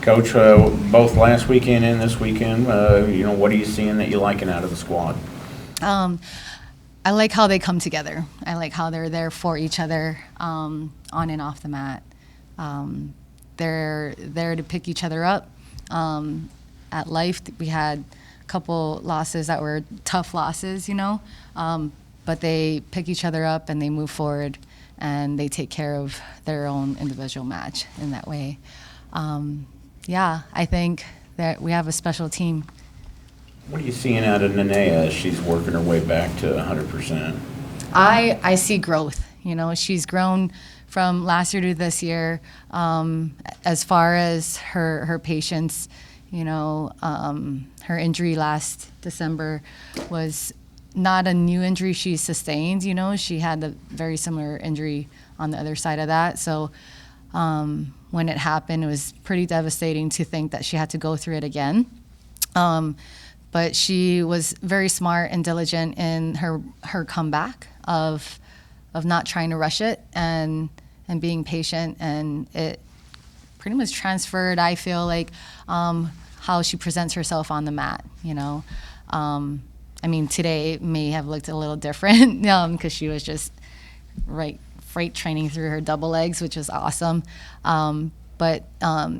Coach, both last weekend and this weekend, what are you seeing that you're liking out of the squad? I like how they come together. I like how they're there for each other on and off the mat. They're there to pick each other up. At Life, we had a couple losses that were tough losses, but they pick each other up and they move forward and they take care of their own individual match in that way. I think that we have a special team. What are you seeing out of Nenea as she's working her way back to 100%? I see growth. She's grown from last year to this year. As far as her patience, her injury last December was not a new injury she sustained. She had a very similar injury on the other side of that. So when it happened, it was pretty devastating to think that she had to go through it again. But she was very smart and diligent in her comeback of not trying to rush it and being patient, and it pretty much transferred, I feel like, how she presents herself on the mat. Today may have looked a little different because she was just freight training through her double legs, which was awesome. But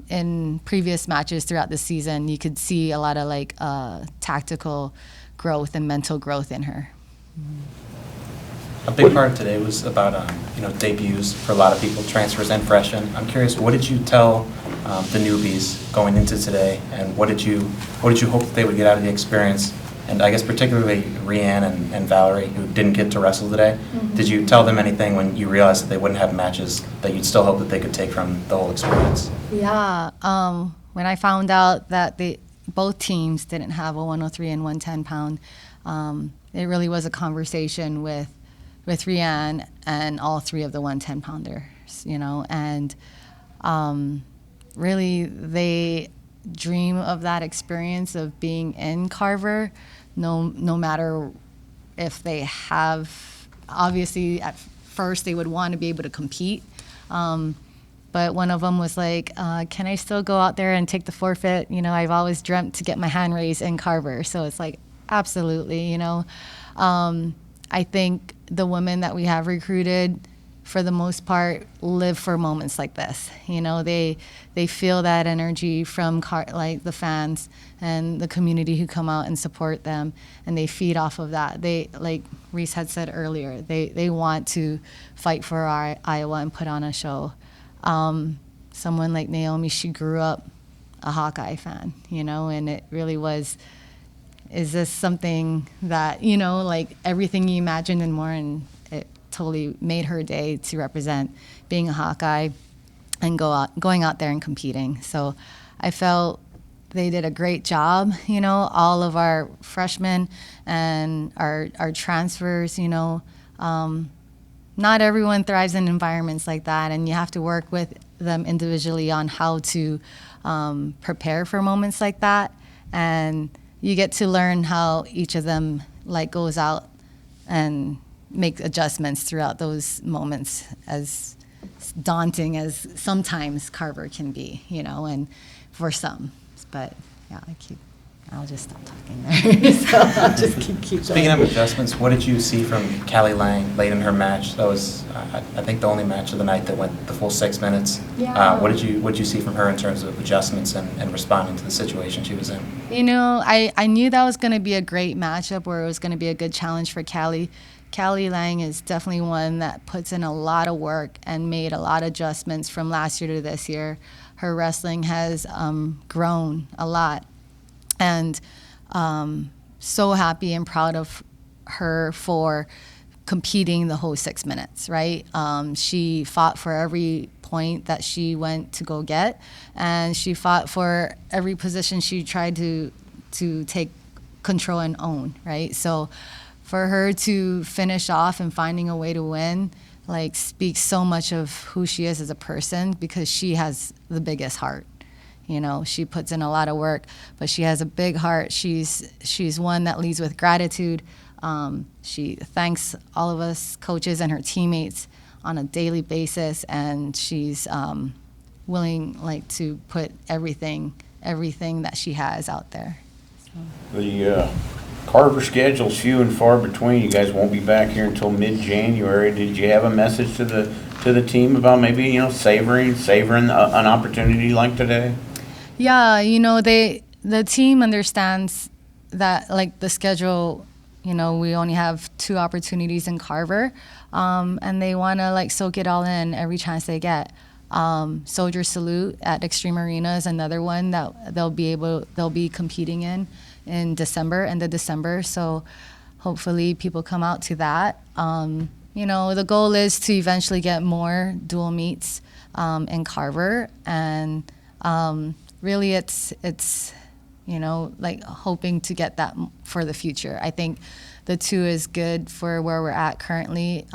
in previous matches throughout the season, you could see a lot of tactical growth and mental growth in her. A big part of today was about debuts for a lot of people, transfers and freshmen. I'm curious, what did you tell the newbies going into today, and what did you hope that they would get out of the experience? And I guess particularly Rhiann and Valerie, who didn't get to wrestle today, did you tell them anything when you realized that they wouldn't have matches that you'd still hope that they could take from the whole experience? Yeah, when I found out that both teams didn't have a 103 and 110 pound, it really was a conversation with Rhiann and all three of the 110 pounders, and really they dream of that experience of being in Carver, no matter if they have, obviously at first they would want to be able to compete, but one of them was like, can I still go out there and take the forfeit? I've always dreamt to get my hand raised in Carver. So it's like, absolutely. I think the women that we have recruited, for the most part, live for moments like this. They feel that energy from the fans and the community who come out and support them, and they feed off of that. They, like Reese had said earlier, they want to fight for our Iowa and put on a show. Someone like Naomi, she grew up a Hawkeye fan, and it really was, is this something that, like everything you imagined and more, and it totally made her day to represent being a Hawkeye and going out there and competing. So I felt they did a great job, all of our freshmen and our transfers, not everyone thrives in environments like that, and you have to work with them individually on how to prepare for moments like that. And you get to learn how each of them goes out and make adjustments throughout those moments, as daunting as sometimes Carver can be, and for some. But yeah, I'll just stop talking there. So I'll just keep Speaking going. of adjustments, what did you see from Callie Lang late in her match? That was, I think, the only match of the night that went the full 6 minutes. Yeah. What did you see from her in terms of adjustments and responding to the situation she was in? I knew that was going to be a great matchup, where it was going to be a good challenge for Callie. Callie Lang is definitely one that puts in a lot of work and made a lot of adjustments from last year to this year. Her wrestling has grown a lot. And so happy and proud of her for competing the whole 6 minutes, right? She fought for every point that she went to go get, and she fought for every position she tried to take control and own, right? So for her to finish off and finding a way to win, speaks so much of who she is as a person, because she has the biggest heart. She puts in a lot of work, but she has a big heart. She's one that leads with gratitude. She thanks all of us coaches and her teammates on a daily basis, and she's willing like to put everything that she has out there. The Carver schedule's few and far between. You guys won't be back here until mid-January. Did you have a message to the team about maybe, you know, savoring an opportunity like today? Yeah, you know, the team understands that, like, the schedule, you know, we only have 2 opportunities in Carver, and they want to, like, soak it all in every chance they get. Soldier Salute at Extreme Arena is another one that they'll be competing in December, end of December. So hopefully people come out to that. You know, the goal is to eventually get more dual meets in Carver, and really it's you know, like, hoping to get that for the future. I think the 2 is good for where we're at currently,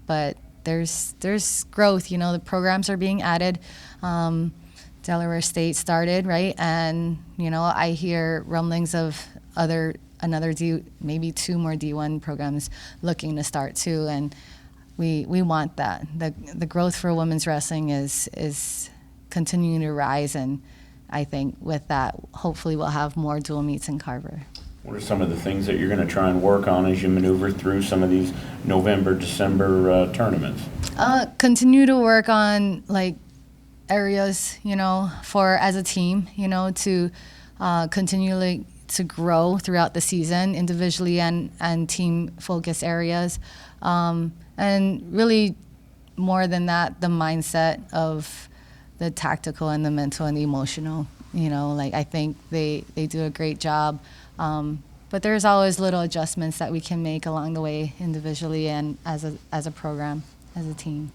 but there's growth. You know, the programs are being added. Delaware State started, right? And, you know, I hear rumblings of maybe 2 more D1 programs looking to start too, and we want that. The growth for women's wrestling is continuing to rise, and I think with that, hopefully we'll have more dual meets in Carver. What are some of the things that you're going to try and work on as you maneuver through some of these November, December tournaments? Continue to work on, like, areas, you know, for as a team, you know, to continually to grow throughout the season, individually and team focus areas, and really more than that, the mindset of the tactical and the mental and the emotional. You know, like, I think they do a great job, but there's always little adjustments that we can make along the way, individually and as a program, as a team.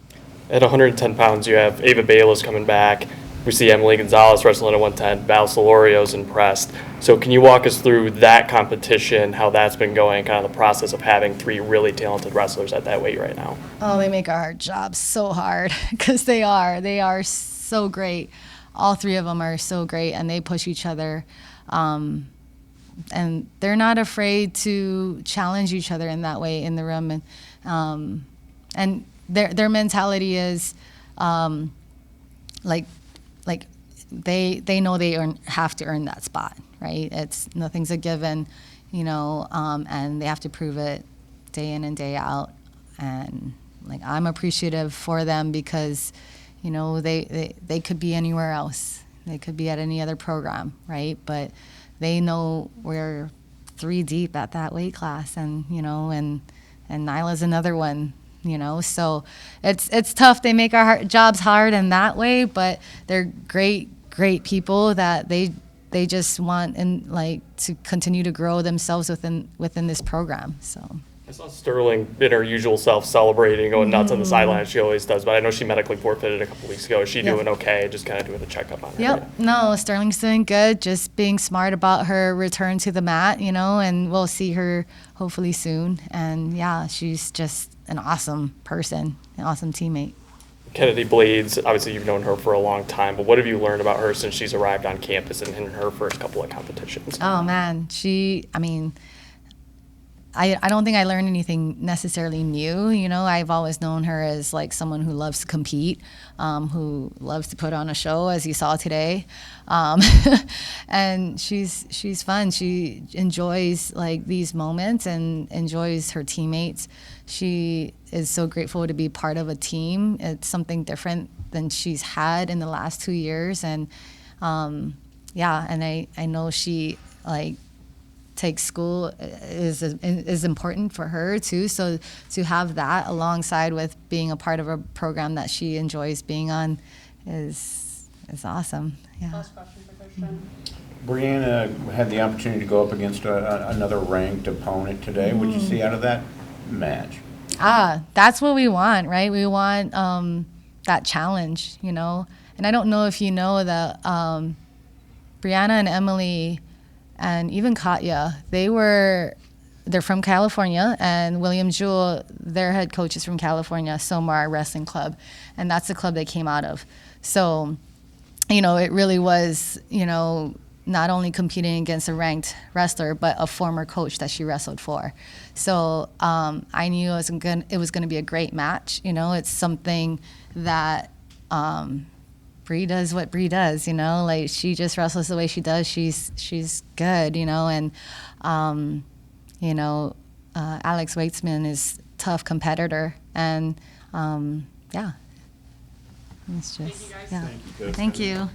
At 110 pounds, you have Ava Bayless coming back. We see Emily Gonzalez wrestling at 110. Val Solorio's impressed. So can you walk us through that competition, how that's been going, kind of the process of having 3 really talented wrestlers at that weight right now? Oh, they make our job so hard, because they are so great. All 3 of them are so great, and they push each other. And they're not afraid to challenge each other in that way in the room. And their mentality is like they know they have to earn that spot, right? Nothing's a given, you know, and they have to prove it day in and day out. And, like, I'm appreciative for them, because, you know, they could be anywhere else. They could be at any other program, right? But they know we're 3 deep at that weight class, and, you know, and Nyla's another one, you know. So it's tough. They make our jobs hard in that way, but they're great people that they just want, and, like, to continue to grow themselves within this program. So I saw Sterling in her usual self celebrating, going nuts on the sideline, as she always does, but I know she medically forfeited a couple weeks ago. Is she doing okay? Just kind of doing a checkup on her? Yep. No, Sterling's doing good. Just being smart about her return to the mat, you know, and we'll see her hopefully soon. And, yeah, she's just an awesome person, an awesome teammate. Kennedy Blades, obviously you've known her for a long time, but what have you learned about her since she's arrived on campus and in her first couple of competitions? Oh, man. I don't think I learned anything necessarily new. You know, I've always known her as, like, someone who loves to compete, who loves to put on a show, as you saw today. And she's fun. She enjoys, like, these moments and enjoys her teammates. She is so grateful to be part of a team. It's something different than she's had in the last 2 years. And, yeah, and I know she, like, take school is important for her too. So to have that alongside with being a part of a program that she enjoys being on is awesome. Yeah. Last question for Christian. Brianna had the opportunity to go up against another ranked opponent today. What did you see out of that match? That's what we want, right? We want that challenge, you know. And I don't know if you know that Brianna and Emily and even Katya, they're from California, and William Jewell, their head coach is from California, Somar Wrestling Club, and that's the club they came out of. So, you know, it really was, you know, not only competing against a ranked wrestler, but a former coach that she wrestled for. So I knew it was going to be a great match. You know, it's something that Bree does what Bree does, you know, like she just wrestles the way she does. She's good, you know, and you know, Alex Weitzman is tough competitor, and yeah, it's just Thank you, guys. yeah. Thank you, Coach. Thank you.